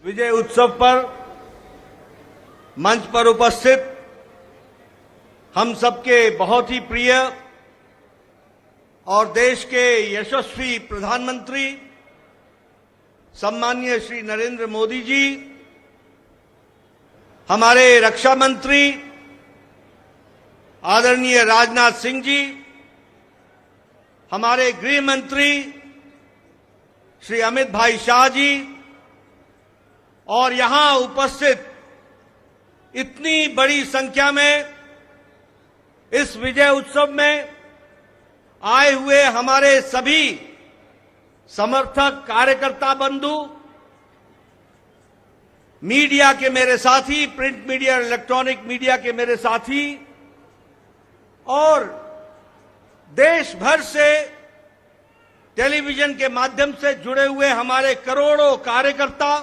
विजय उत्सव पर मंच पर उपस्थित हम सबके बहुत ही प्रिय और देश के यशस्वी प्रधानमंत्री सम्माननीय श्री नरेंद्र मोदी जी, हमारे रक्षा मंत्री आदरणीय राजनाथ सिंह जी, हमारे गृह मंत्री श्री अमित भाई शाह जी और यहां उपस्थित इतनी बड़ी संख्या में इस विजय उत्सव में आए हुए हमारे सभी समर्थक कार्यकर्ता बंधु, मीडिया के मेरे साथी, प्रिंट मीडिया और इलेक्ट्रॉनिक मीडिया के मेरे साथी और देश भर से टेलीविजन के माध्यम से जुड़े हुए हमारे करोड़ों कार्यकर्ता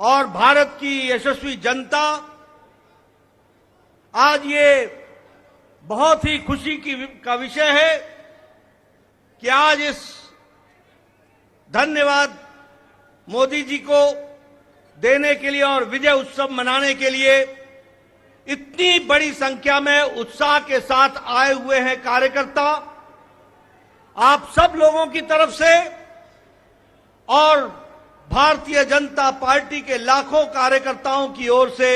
और भारत की यशस्वी जनता, आज ये बहुत ही खुशी का विषय है कि आज इस धन्यवाद मोदी जी को देने के लिए और विजय उत्सव मनाने के लिए इतनी बड़ी संख्या में उत्साह के साथ आए हुए हैं कार्यकर्ता। आप सब लोगों की तरफ से और भारतीय जनता पार्टी के लाखों कार्यकर्ताओं की ओर से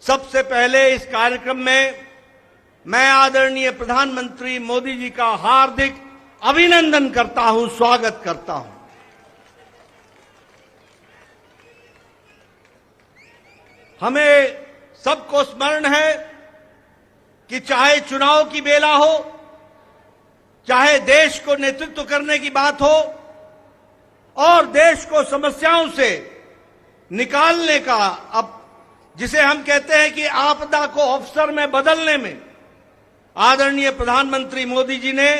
सबसे पहले इस कार्यक्रम में मैं आदरणीय प्रधानमंत्री मोदी जी का हार्दिक अभिनंदन करता हूं, स्वागत करता हूं। हमें सबको स्मरण है कि चाहे चुनाव की बेला हो, चाहे देश को नेतृत्व करने की बात हो और देश को समस्याओं से निकालने का, अब जिसे हम कहते हैं कि आपदा को अवसर में बदलने में आदरणीय प्रधानमंत्री मोदी जी ने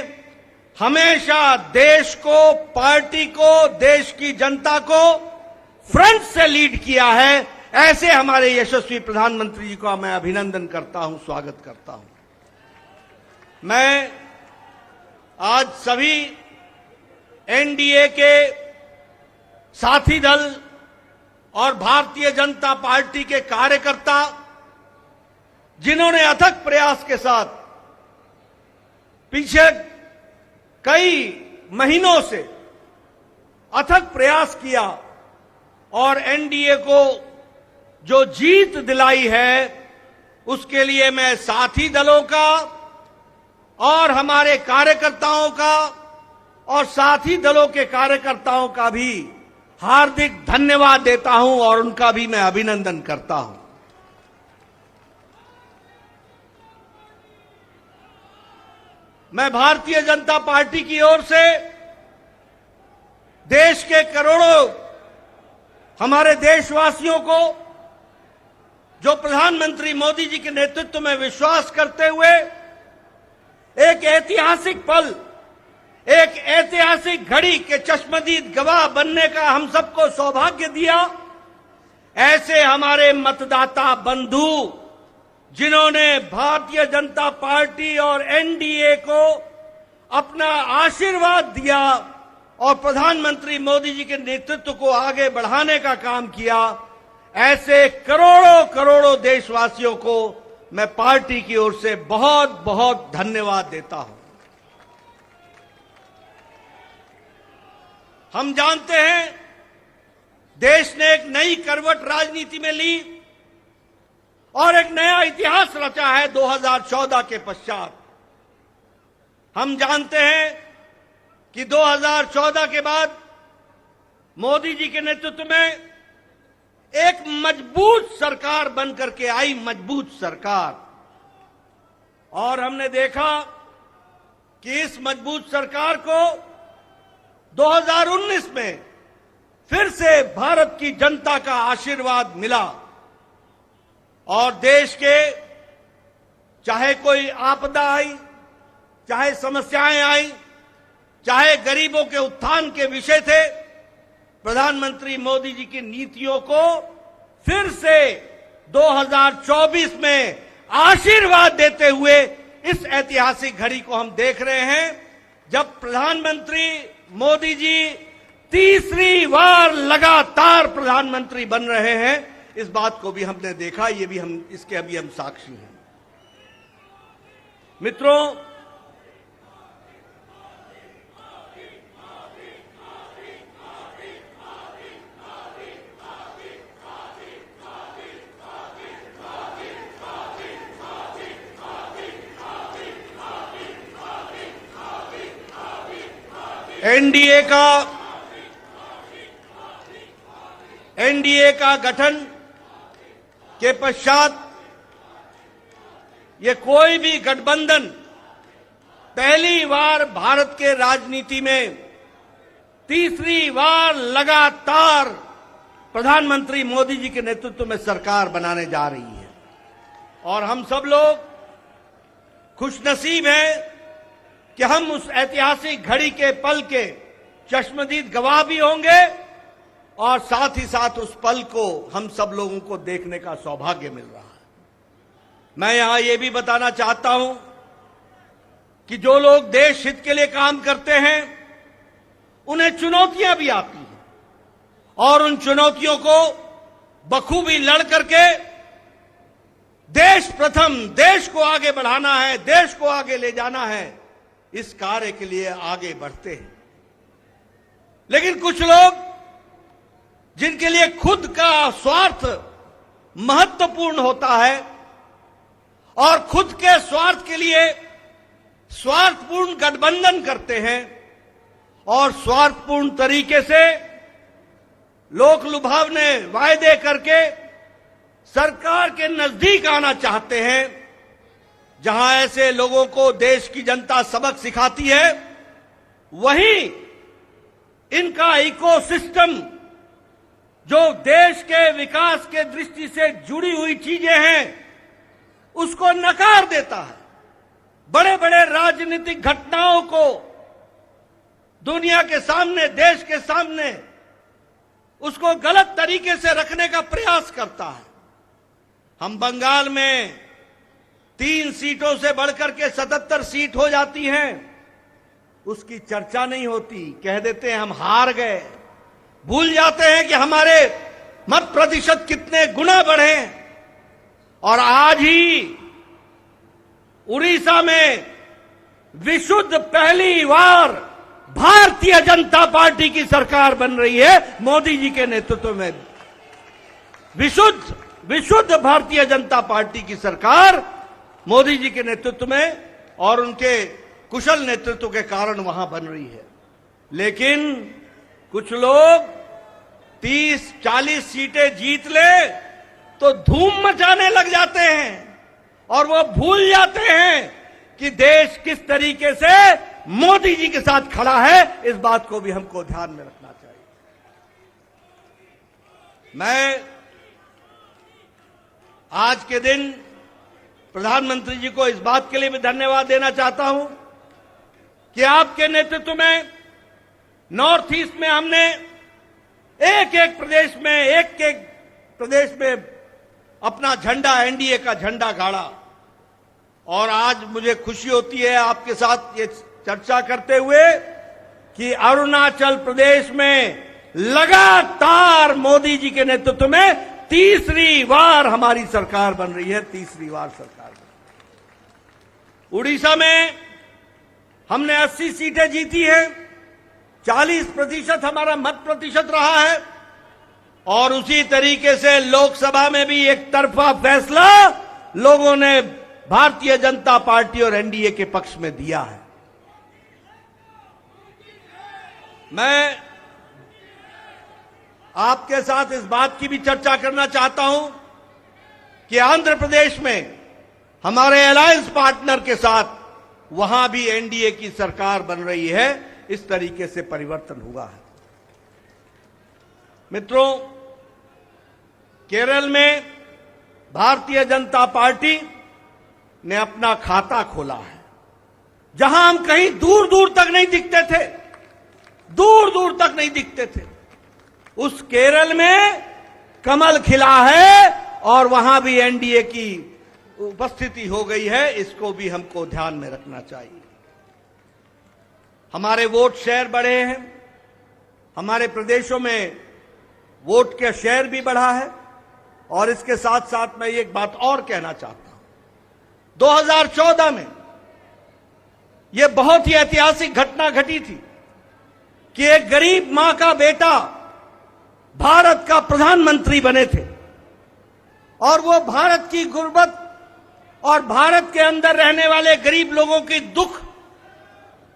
हमेशा देश को, पार्टी को, देश की जनता को फ्रंट से लीड किया है। ऐसे हमारे यशस्वी प्रधानमंत्री जी का मैं अभिनंदन करता हूं, स्वागत करता हूं। मैं आज सभी एनडीए के साथी दल और भारतीय जनता पार्टी के कार्यकर्ता, जिन्होंने अथक प्रयास के साथ पीछे कई महीनों से अथक प्रयास किया और एनडीए को जो जीत दिलाई है, उसके लिए मैं साथी दलों का और हमारे कार्यकर्ताओं का और साथी दलों के कार्यकर्ताओं का भी हार्दिक धन्यवाद देता हूं और उनका भी मैं अभिनंदन करता हूं। मैं भारतीय जनता पार्टी की ओर से देश के करोड़ों हमारे देशवासियों को, जो प्रधानमंत्री मोदी जी के नेतृत्व में विश्वास करते हुए एक ऐतिहासिक पल, एक ऐतिहासिक घड़ी के चश्मदीद गवाह बनने का हम सबको सौभाग्य दिया, ऐसे हमारे मतदाता बंधु, जिन्होंने भारतीय जनता पार्टी और एनडीए को अपना आशीर्वाद दिया और प्रधानमंत्री मोदी जी के नेतृत्व को आगे बढ़ाने का काम किया, ऐसे करोड़ों करोड़ों देशवासियों को मैं पार्टी की ओर से बहुत बहुत धन्यवाद देता हूं। हम जानते हैं देश ने एक नई करवट राजनीति में ली और एक नया इतिहास रचा है 2014 के पश्चात। हम जानते हैं कि 2014 के बाद मोदी जी के नेतृत्व में एक मजबूत सरकार बनकर के आई, मजबूत सरकार, और हमने देखा कि इस मजबूत सरकार को 2019 में फिर से भारत की जनता का आशीर्वाद मिला और देश के चाहे कोई आपदा आई, चाहे समस्याएं आई, चाहे गरीबों के उत्थान के विषय थे, प्रधानमंत्री मोदी जी की नीतियों को फिर से 2024 में आशीर्वाद देते हुए इस ऐतिहासिक घड़ी को हम देख रहे हैं, जब प्रधानमंत्री मोदी जी तीसरी बार लगातार प्रधानमंत्री बन रहे हैं। इस बात को भी हमने देखा, ये भी हम इसके अभी हम साक्षी हैं। मित्रों, एनडीए का गठन के पश्चात ये कोई भी गठबंधन पहली बार भारत के राजनीति में तीसरी बार लगातार प्रधानमंत्री मोदी जी के नेतृत्व में सरकार बनाने जा रही है। और हम सब लोग खुशनसीब हैं कि हम उस ऐतिहासिक घड़ी के पल के चश्मदीद गवाह भी होंगे और साथ ही साथ उस पल को हम सब लोगों को देखने का सौभाग्य मिल रहा है। मैं यहां यह भी बताना चाहता हूं कि जो लोग देश हित के लिए काम करते हैं उन्हें चुनौतियां भी आती हैं और उन चुनौतियों को बखूबी लड़ करके देश प्रथम, देश को आगे बढ़ाना है, देश को आगे ले जाना है, इस कार्य के लिए आगे बढ़ते हैं। लेकिन कुछ लोग जिनके लिए खुद का स्वार्थ महत्वपूर्ण होता है और खुद के स्वार्थ के लिए स्वार्थपूर्ण गठबंधन करते हैं और स्वार्थपूर्ण तरीके से लोक लुभावने वायदे करके सरकार के नजदीक आना चाहते हैं, जहां ऐसे लोगों को देश की जनता सबक सिखाती है, वहीं इनका इकोसिस्टम जो देश के विकास के दृष्टि से जुड़ी हुई चीजें हैं उसको नकार देता है। बड़े बड़े राजनीतिक घटनाओं को दुनिया के सामने, देश के सामने उसको गलत तरीके से रखने का प्रयास करता है। हम बंगाल में 3 सीटों से बढ़कर के 77 सीट हो जाती हैं, उसकी चर्चा नहीं होती, कह देते हैं हम हार गए, भूल जाते हैं कि हमारे मत प्रतिशत कितने गुना बढ़े। और आज ही उड़ीसा में विशुद्ध पहली बार भारतीय जनता पार्टी की सरकार बन रही है, मोदी जी के नेतृत्व में विशुद्ध भारतीय जनता पार्टी की सरकार मोदी जी के नेतृत्व में और उनके कुशल नेतृत्व के कारण वहां बन रही है। लेकिन कुछ लोग 30-40 सीटें जीत ले तो धूम मचाने लग जाते हैं और वो भूल जाते हैं कि देश किस तरीके से मोदी जी के साथ खड़ा है। इस बात को भी हमको ध्यान में रखना चाहिए। मैं आज के दिन प्रधानमंत्री जी को इस बात के लिए भी धन्यवाद देना चाहता हूं कि आपके नेतृत्व में नॉर्थ ईस्ट में हमने एक एक प्रदेश में अपना झंडा, एनडीए का झंडा गाड़ा। और आज मुझे खुशी होती है आपके साथ ये चर्चा करते हुए कि अरुणाचल प्रदेश में लगातार मोदी जी के नेतृत्व में तीसरी बार हमारी सरकार बन रही है, तीसरी बार सरकार बन रही है। उड़ीसा में हमने 80 सीटें जीती हैं, 40% हमारा मत प्रतिशत रहा है और उसी तरीके से लोकसभा में भी एक तरफा फैसला लोगों ने भारतीय जनता पार्टी और एनडीए के पक्ष में दिया है। मैं आपके साथ इस बात की भी चर्चा करना चाहता हूं कि आंध्र प्रदेश में हमारे अलायंस पार्टनर के साथ वहां भी एनडीए की सरकार बन रही है। इस तरीके से परिवर्तन हुआ है। मित्रों, केरल में भारतीय जनता पार्टी ने अपना खाता खोला है, जहां हम कहीं दूर दूर तक नहीं दिखते थे, दूर दूर तक नहीं दिखते थे, उस केरल में कमल खिला है और वहां भी एनडीए की उपस्थिति हो गई है। इसको भी हमको ध्यान में रखना चाहिए। हमारे वोट शेयर बढ़े हैं, हमारे प्रदेशों में वोट का शेयर भी बढ़ा है। और इसके साथ साथ मैं एक बात और कहना चाहता हूं, 2014 में यह बहुत ही ऐतिहासिक घटना घटी थी कि एक गरीब मां का बेटा भारत का प्रधानमंत्री बने थे और वो भारत की गुर्बत और भारत के अंदर रहने वाले गरीब लोगों की दुख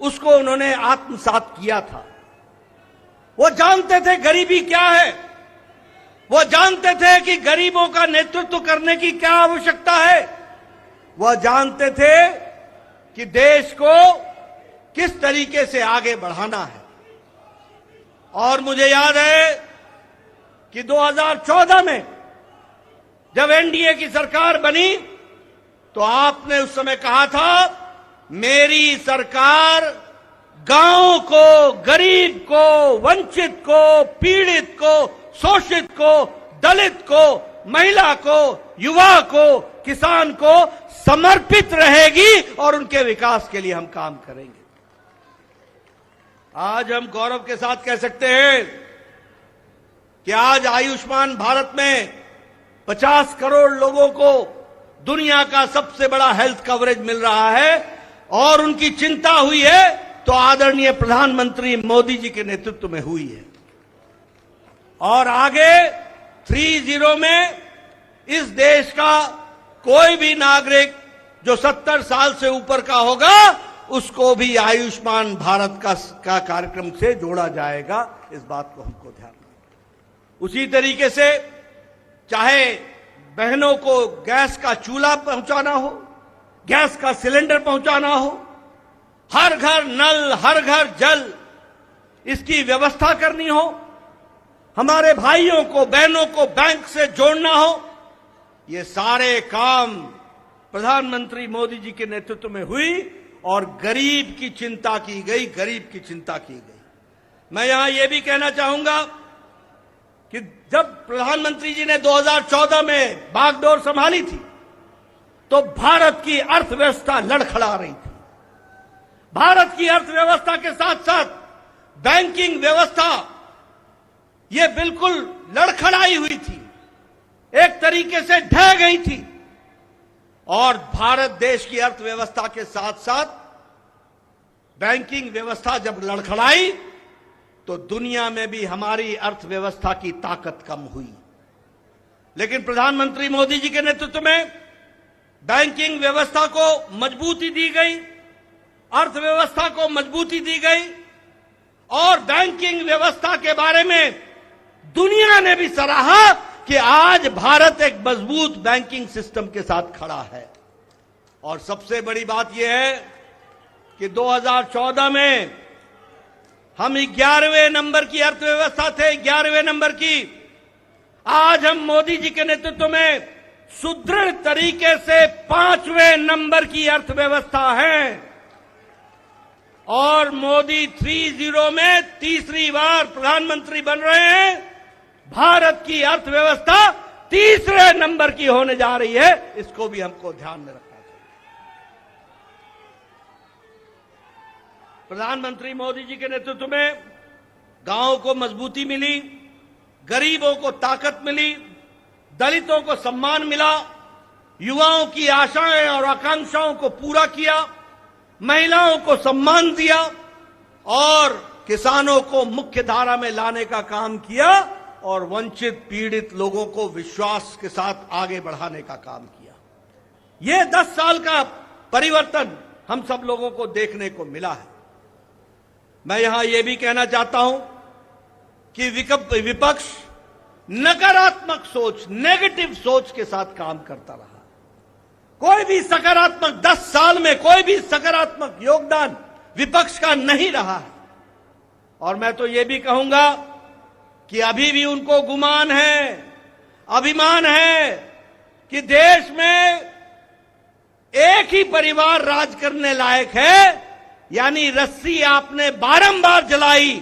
उसको उन्होंने आत्मसात किया था। वो जानते थे गरीबी क्या है, वो जानते थे कि गरीबों का नेतृत्व करने की क्या आवश्यकता है, वह जानते थे कि देश को किस तरीके से आगे बढ़ाना है। और मुझे याद है कि 2014 में जब एनडीए की सरकार बनी तो आपने उस समय कहा था, मेरी सरकार गांव को, गरीब को, वंचित को, पीड़ित को, शोषित को, दलित को, महिला को, युवा को, किसान को समर्पित रहेगी और उनके विकास के लिए हम काम करेंगे। आज हम गौरव के साथ कह सकते हैं कि आज आयुष्मान भारत में 50 करोड़ लोगों को दुनिया का सबसे बड़ा हेल्थ कवरेज मिल रहा है और उनकी चिंता हुई है तो आदरणीय प्रधानमंत्री मोदी जी के नेतृत्व में हुई है। और आगे 30 में इस देश का कोई भी नागरिक जो 70 साल से ऊपर का होगा उसको भी आयुष्मान भारत का कार्यक्रम से जोड़ा जाएगा। इस बात को हमको ध्यान रखना। उसी तरीके से चाहे बहनों को गैस का चूल्हा पहुंचाना हो, गैस का सिलेंडर पहुंचाना हो, हर घर नल, हर घर जल, इसकी व्यवस्था करनी हो, हमारे भाइयों को, बहनों को बैंक से जोड़ना हो, ये सारे काम प्रधानमंत्री मोदी जी के नेतृत्व में हुई और गरीब की चिंता की गई, गरीब की चिंता की गई। मैं यहां यह भी कहना चाहूंगा कि जब प्रधानमंत्री जी ने 2014 में बागडोर संभाली थी तो भारत की अर्थव्यवस्था लड़खड़ा रही थी। भारत की अर्थव्यवस्था के साथ साथ बैंकिंग व्यवस्था ये बिल्कुल लड़खड़ाई हुई थी, एक तरीके से ढह गई थी। और भारत देश की अर्थव्यवस्था के साथ साथ बैंकिंग व्यवस्था जब लड़खड़ाई तो दुनिया में भी हमारी अर्थव्यवस्था की ताकत कम हुई। लेकिन प्रधानमंत्री मोदी जी के नेतृत्व में बैंकिंग व्यवस्था को मजबूती दी गई, अर्थव्यवस्था को मजबूती दी गई और बैंकिंग व्यवस्था के बारे में दुनिया ने भी सराहा कि आज भारत एक मजबूत बैंकिंग सिस्टम के साथ खड़ा है। और सबसे बड़ी बात यह है कि 2014 में हम 11वें नंबर की अर्थव्यवस्था थे, 11वें नंबर की। आज हम मोदी जी के नेतृत्व में सुदृढ़ तरीके से 5वें नंबर की अर्थव्यवस्था है और मोदी 30 में तीसरी बार प्रधानमंत्री बन रहे हैं। भारत की अर्थव्यवस्था तीसरे नंबर की होने जा रही है, इसको भी हमको ध्यान में रखना चाहिए। प्रधानमंत्री मोदी जी के नेतृत्व में गांवों को मजबूती मिली, गरीबों को ताकत मिली, दलितों को सम्मान मिला, युवाओं की आशाएं और आकांक्षाओं को पूरा किया, महिलाओं को सम्मान दिया और किसानों को मुख्य धारा में लाने का काम किया और वंचित पीड़ित लोगों को विश्वास के साथ आगे बढ़ाने का काम किया। यह 10 साल का परिवर्तन हम सब लोगों को देखने को मिला है। मैं यहां यह भी कहना चाहता हूं कि विपक्ष नकारात्मक सोच, नेगेटिव सोच के साथ काम करता रहा। कोई भी सकारात्मक 10 साल में कोई भी सकारात्मक योगदान विपक्ष का नहीं रहा है। और मैं तो यह भी कहूंगा कि अभी भी उनको गुमान है, अभिमान है कि देश में एक ही परिवार राज करने लायक है। यानी रस्सी आपने बारंबार जलाई,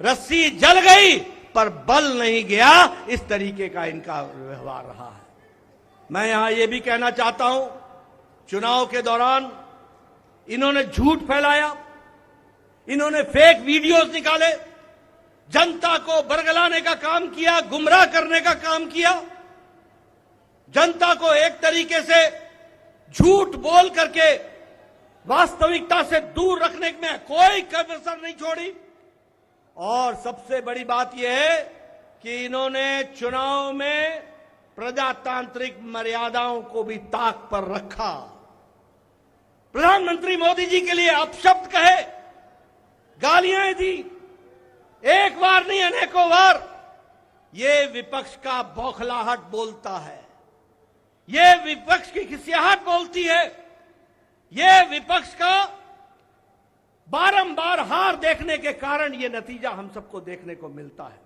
रस्सी जल गई पर बल नहीं गया, इस तरीके का इनका व्यवहार रहा है। मैं यहां यह भी कहना चाहता हूं, चुनाव के दौरान इन्होंने झूठ फैलाया, इन्होंने फेक वीडियोस निकाले जनता को बरगलाने का काम किया, गुमराह करने का काम किया, जनता को एक तरीके से झूठ बोल करके वास्तविकता से दूर रखने में कोई कसर नहीं छोड़ी। और सबसे बड़ी बात यह है कि इन्होंने चुनाव में प्रजातांत्रिक मर्यादाओं को भी ताक पर रखा। प्रधानमंत्री मोदी जी के लिए अपशब्द कहे, गालियां दी, एक बार नहीं अनेकों बार। ये विपक्ष का बौखलाहट बोलता है, ये विपक्ष की खिसियाहट बोलती है, ये विपक्ष का बारंबार हार देखने के कारण ये नतीजा हम सबको देखने को मिलता है।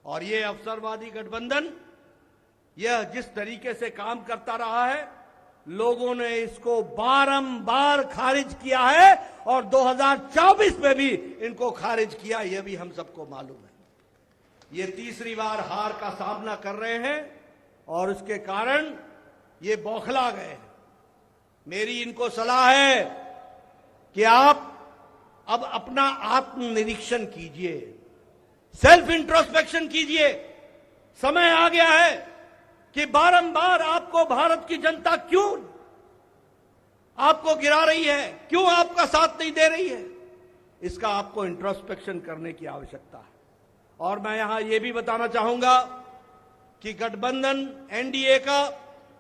और ये अवसरवादी गठबंधन यह जिस तरीके से काम करता रहा है, लोगों ने इसको बारंबार खारिज किया है और 2024 में भी इनको खारिज किया, यह भी हम सबको मालूम है। ये तीसरी बार हार का सामना कर रहे हैं और उसके कारण ये बौखला गए हैं। मेरी इनको सलाह है कि आप अब अपना आत्मनिरीक्षण कीजिए, सेल्फ इंट्रोस्पेक्शन कीजिए। समय आ गया है कि बारंबार आपको भारत की जनता क्यों आपको गिरा रही है, क्यों आपका साथ नहीं दे रही है, इसका आपको इंट्रोस्पेक्शन करने की आवश्यकता है। और मैं यहां यह भी बताना चाहूंगा कि गठबंधन एनडीए का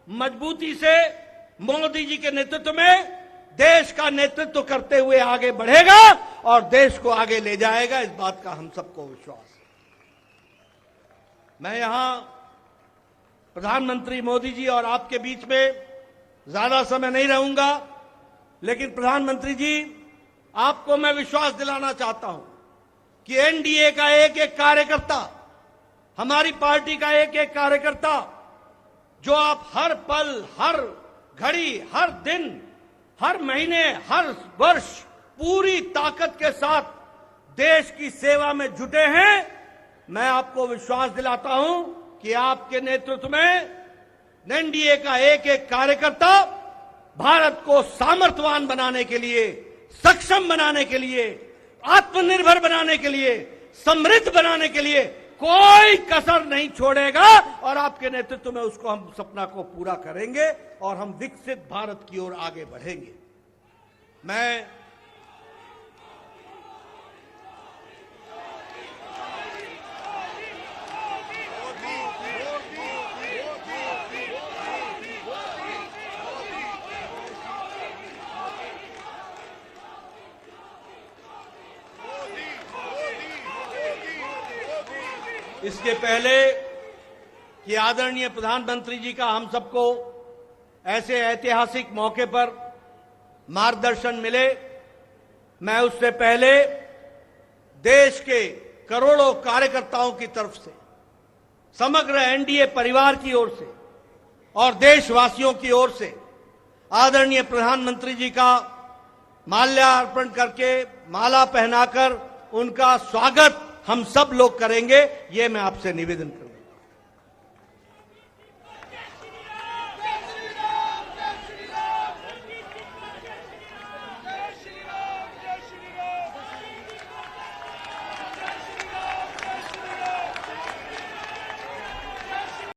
मजबूती से मोदी जी के नेतृत्व में देश का नेतृत्व करते हुए आगे बढ़ेगा और देश को आगे ले जाएगा, इस बात का हम सबको विश्वास है। मैं यहां प्रधानमंत्री मोदी जी और आपके बीच में ज्यादा समय नहीं रहूंगा, लेकिन प्रधानमंत्री जी आपको मैं विश्वास दिलाना चाहता हूं कि एनडीए का एक एक कार्यकर्ता, हमारी पार्टी का एक एक कार्यकर्ता, जो आप हर पल, हर घड़ी, हर दिन, हर महीने, हर वर्ष पूरी ताकत के साथ देश की सेवा में जुटे हैं, मैं आपको विश्वास दिलाता हूं कि आपके नेतृत्व में एनडीए का एक एक कार्यकर्ता भारत को सामर्थ्यवान बनाने के लिए, सक्षम बनाने के लिए, आत्मनिर्भर बनाने के लिए, समृद्ध बनाने के लिए कोई कसर नहीं छोड़ेगा। और आपके नेतृत्व में उसको हम सपना को पूरा करेंगे और हम विकसित भारत की ओर आगे बढ़ेंगे। मैं इसके पहले कि आदरणीय प्रधानमंत्री जी का हम सबको ऐसे ऐतिहासिक मौके पर मार्गदर्शन मिले, मैं उससे पहले देश के करोड़ों कार्यकर्ताओं की तरफ से, समग्र एनडीए परिवार की ओर से और देशवासियों की ओर से आदरणीय प्रधानमंत्री जी का माल्यार्पण करके, माला पहनाकर उनका स्वागत हम सब लोग करेंगे, ये मैं आपसे निवेदन करता हूं।